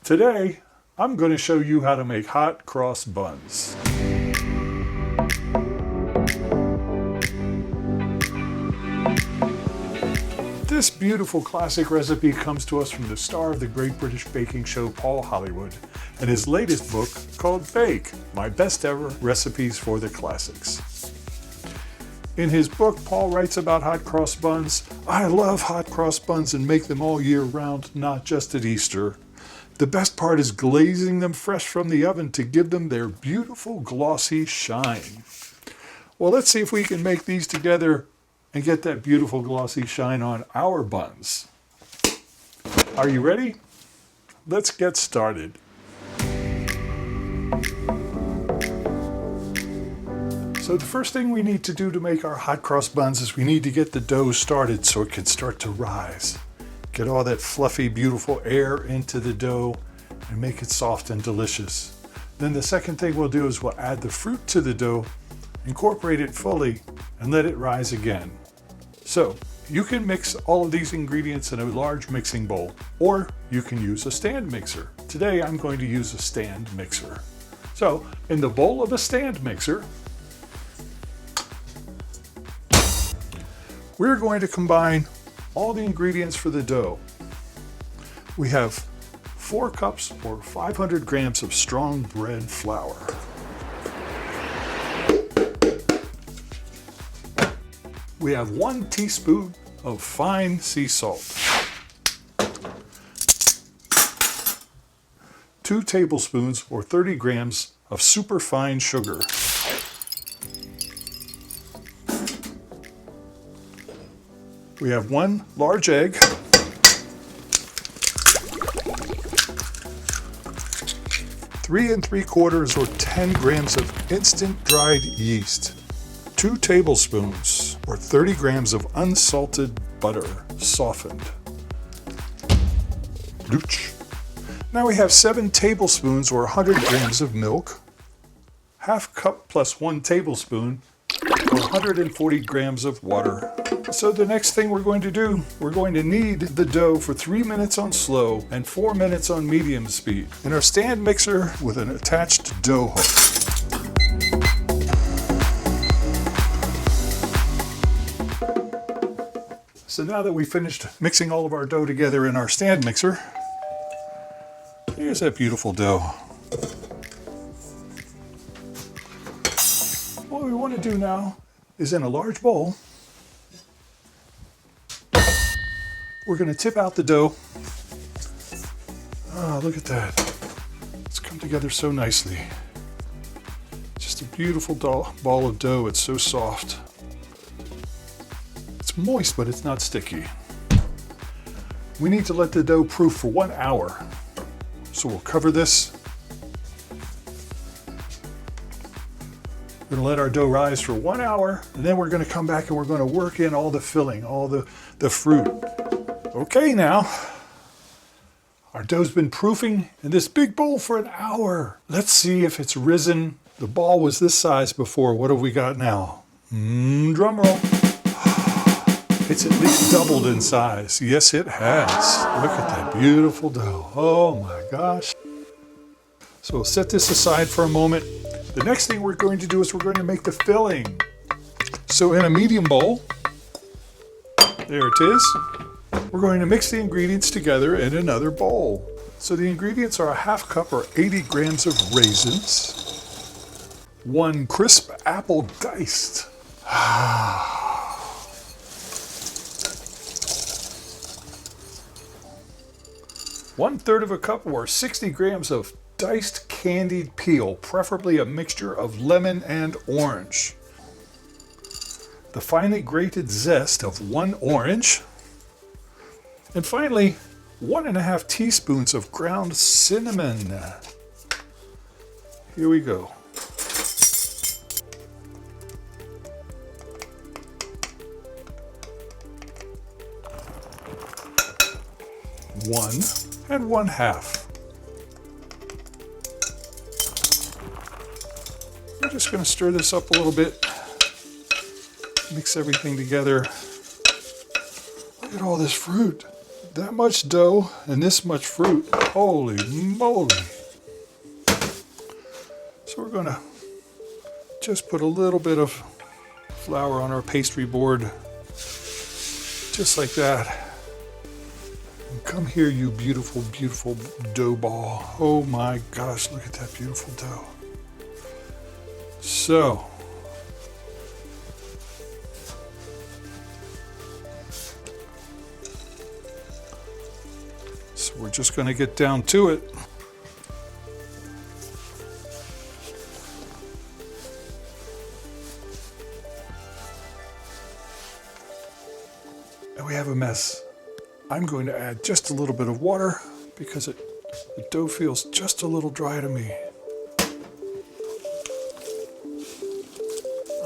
Today, I'm going to show you how to make hot cross buns. This beautiful classic recipe comes to us from the star of the Great British Baking Show, Paul Hollywood, and his latest book called Bake, My Best Ever Recipes for the Classics. In his book, Paul writes about hot cross buns. I love hot cross buns and make them all year round, not just at Easter. The best part is glazing them fresh from the oven to give them their beautiful glossy shine. Well, let's see if we can make these together and get that beautiful glossy shine on our buns. Are you ready? Let's get started. So the first thing we need to do to make our hot cross buns is we need to get the dough started so it can start to rise. Get all that fluffy, beautiful air into the dough and make it soft and delicious. Then the second thing we'll do is we'll add the fruit to the dough, incorporate it fully, and let it rise again. So you can mix all of these ingredients in a large mixing bowl, or you can use a stand mixer. Today I'm going to use a stand mixer. So in the bowl of a stand mixer, we're going to combine all the ingredients for the dough. We have 4 cups or 500 grams of strong bread flour. We have 1 teaspoon of fine sea salt, 2 tablespoons or 30 grams of superfine sugar, we have 1 large egg, 3 3/4 or 10 grams of instant dried yeast, 2 tablespoons or 30 grams of unsalted butter, softened. Now we have 7 tablespoons or 100 grams of milk, ½ cup plus 1 tablespoon or 140 grams of water. So the next thing we're going to do, we're going to knead the dough for 3 minutes on slow and 4 minutes on medium speed in our stand mixer with an attached dough hook. So now that we finished mixing all of our dough together in our stand mixer, here's that beautiful dough. What we want to do now is in a large bowl, we're going to tip out the dough. Oh, look at that. It's come together so nicely. Just a beautiful ball of dough. It's so soft. It's moist, but it's not sticky. We need to let the dough proof for 1 hour. So we'll cover this. We're going to let our dough rise for 1 hour, and then we're going to come back and we're going to work in all the filling, all the fruit. Okay, now, our dough's been proofing in this big bowl for an hour. Let's see if it's risen. The ball was this size before. What have we got now? Drum roll. It's at least doubled in size. Yes, it has. Look at that beautiful dough. Oh my gosh. So we'll set this aside for a moment. The next thing we're going to do is we're going to make the filling. So in a medium bowl, there it is. We're going to mix the ingredients together in another bowl. So the ingredients are a ½ cup or 80 grams of raisins, 1 crisp apple diced, 1/3 cup or 60 grams of diced candied peel, preferably a mixture of lemon and orange, the finely grated zest of 1 orange, and finally 1½ teaspoons of ground cinnamon. Here we go. One and 1/2. We're just going to stir this up a little bit, mix everything together. Look at all this fruit. That much dough and this much fruit. Holy moly. So we're going to just put a little bit of flour on our pastry board. Just like that. And come here, you beautiful, beautiful dough ball. Oh my gosh, look at that beautiful dough. So, we're just going to get down to it. And we have a mess. I'm going to add just a little bit of water because the dough feels just a little dry to me.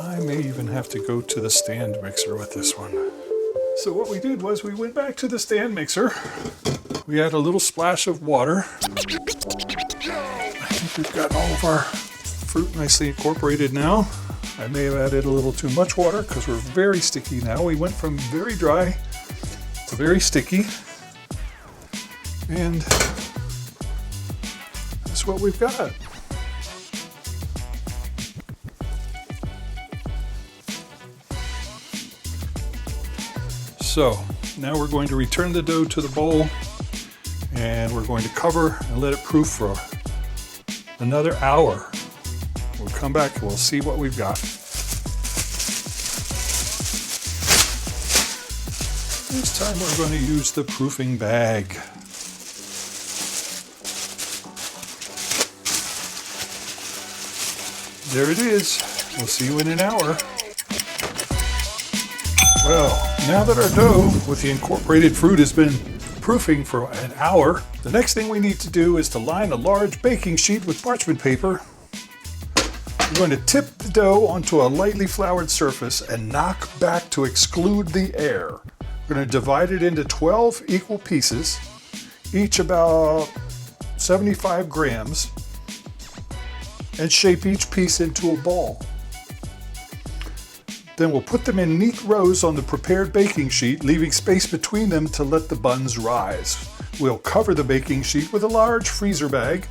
I may even have to go to the stand mixer with this one. So what we did was we went back to the stand mixer. We add a little splash of water. I think we've got all of our fruit nicely incorporated now. I may have added a little too much water because we're very sticky now. We went from very dry to very sticky. And that's what we've got. So now we're going to return the dough to the bowl. And we're going to cover and let it proof for another hour. We'll come back and we'll see what we've got. This time we're going to use the proofing bag. There it is. We'll see you in an hour. Well, now that our dough with the incorporated fruit has been proofing for an hour, the next thing we need to do is to line a large baking sheet with parchment paper. We're going to tip the dough onto a lightly floured surface and knock back to exclude the air. We're going to divide it into 12 equal pieces, each about 75 grams, and shape each piece into a ball. Then we'll put them in neat rows on the prepared baking sheet, leaving space between them to let the buns rise. We'll cover the baking sheet with a large freezer bag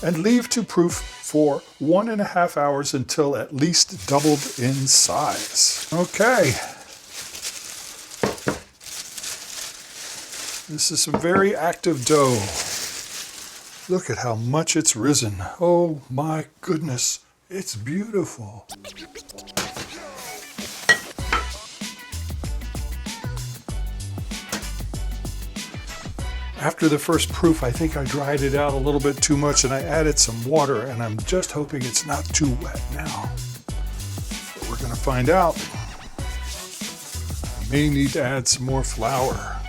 and leave to proof for 1.5 hours until at least doubled in size. Okay. This is some very active dough. Look at how much it's risen. Oh my goodness, it's beautiful. After the first proof, I think I dried it out a little bit too much and I added some water, and I'm just hoping it's not too wet now. But we're gonna find out. I may need to add some more flour.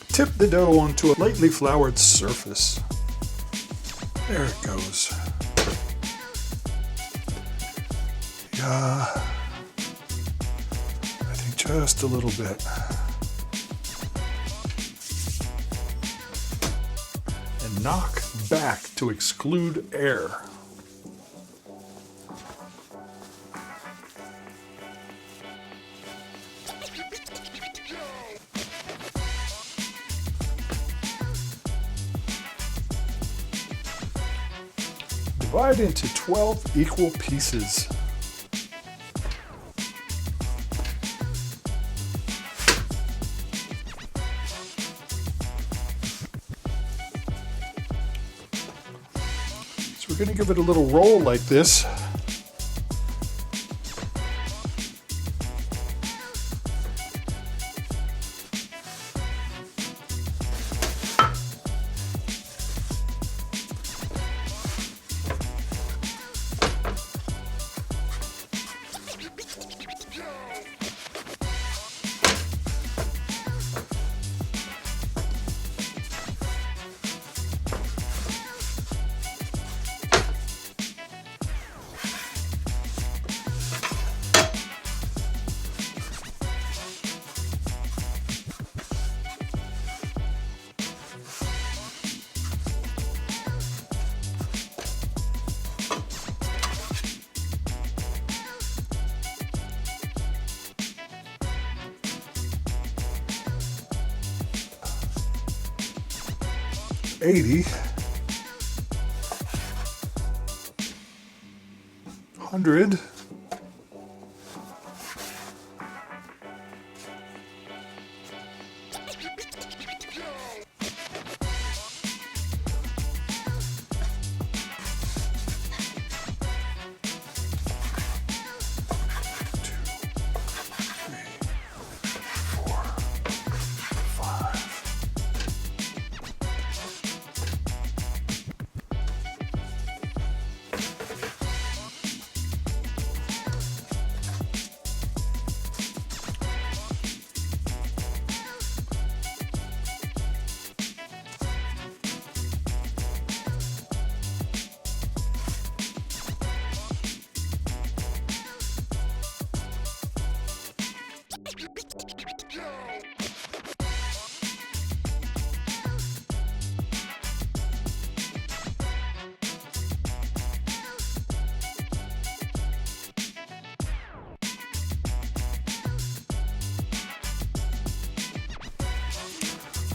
Tip the dough onto a lightly floured surface. There it goes. Yeah, I think just a little bit. And knock back to exclude air. Divide into 12 equal pieces. So we're going to give it a little roll like this. 80, 100,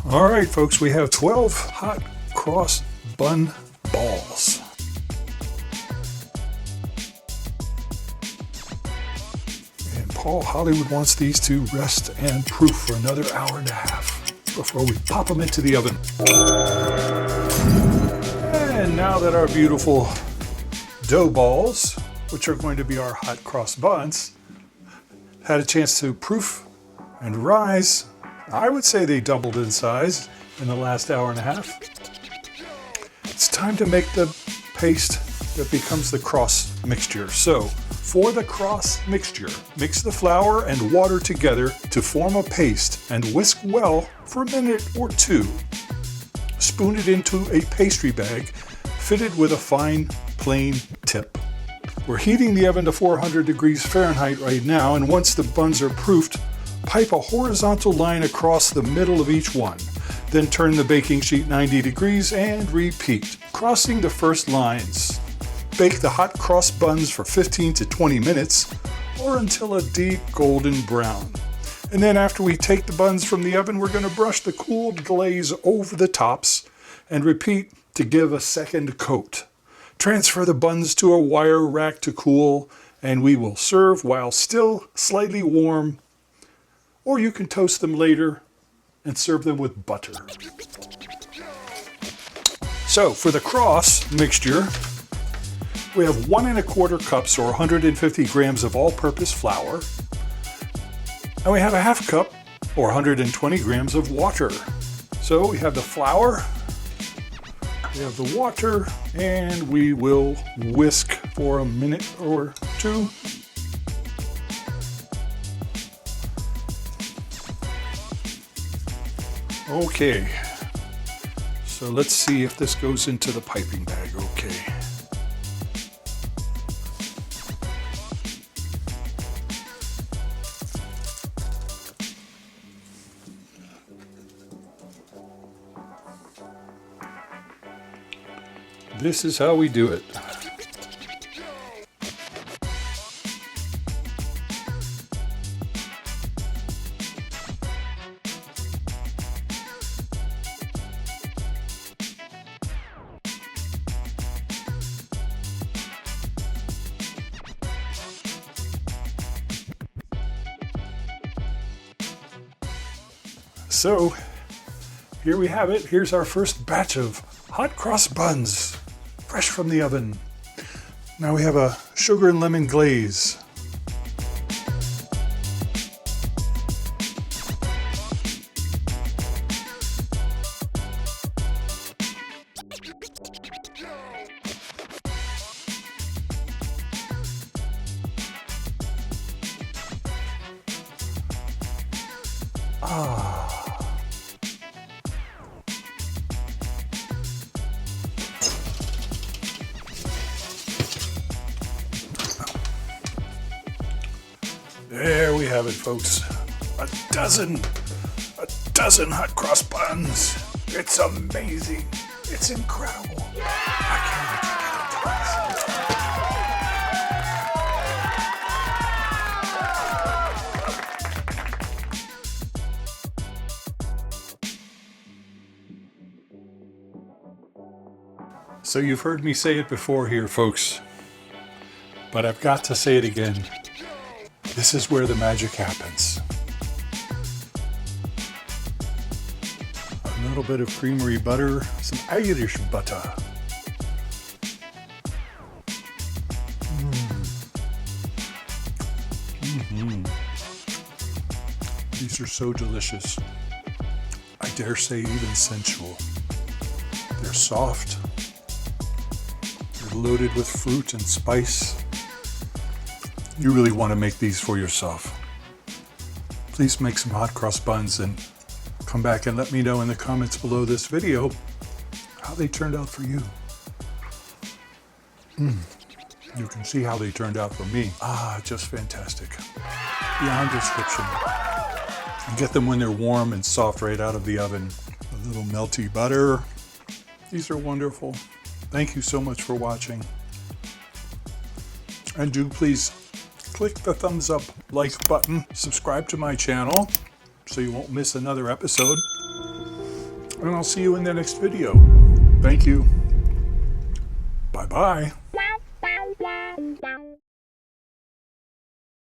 All right, folks, we have 12 hot cross bun balls. And Paul Hollywood wants these to rest and proof for another hour and a half before we pop them into the oven. And now that our beautiful dough balls, which are going to be our hot cross buns, had a chance to proof and rise, I would say they doubled in size in the last hour and a half. It's time to make the paste that becomes the cross mixture. So, for the cross mixture, mix the flour and water together to form a paste and whisk well for a minute or two. Spoon it into a pastry bag fitted with a fine, plain tip. We're heating the oven to 400 degrees Fahrenheit right now, and once the buns are proofed, pipe a horizontal line across the middle of each one. Then turn the baking sheet 90 degrees and repeat, crossing the first lines. Bake the hot cross buns for 15 to 20 minutes or until a deep golden brown. And then after we take the buns from the oven, we're going to brush the cooled glaze over the tops and repeat to give a second coat. Transfer the buns to a wire rack to cool, and we will serve while still slightly warm, or you can toast them later and serve them with butter. So for the cross mixture, we have 1 1/4 cups or 150 grams of all-purpose flour, and we have a 1/2 cup or 120 grams of water. So we have the flour, we have the water, and we will whisk for a minute or two. Okay, so let's see if this goes into the piping bag. Okay. This is how we do it. So here we have it. Here's our first batch of hot cross buns, fresh from the oven. Now we have a sugar and lemon glaze. There we have it, folks. A dozen hot cross buns. It's amazing. It's incredible. I can't wait to get it. So you've heard me say it before here, folks, but I've got to say it again. This is where the magic happens. A little bit of creamery butter, some Irish butter. These are so delicious. I dare say even sensual. They're soft. They're loaded with fruit and spice. You really want to make these for yourself. Please make some hot cross buns and come back and let me know in the comments below this video how they turned out for you. You can see how they turned out for me. Just fantastic. Beyond description. You get them when they're warm and soft right out of the oven. A little melty butter. These are wonderful. Thank you so much for watching. And do please click the thumbs up like button. Subscribe to my channel so you won't miss another episode. And I'll see you in the next video. Thank you. Bye-bye.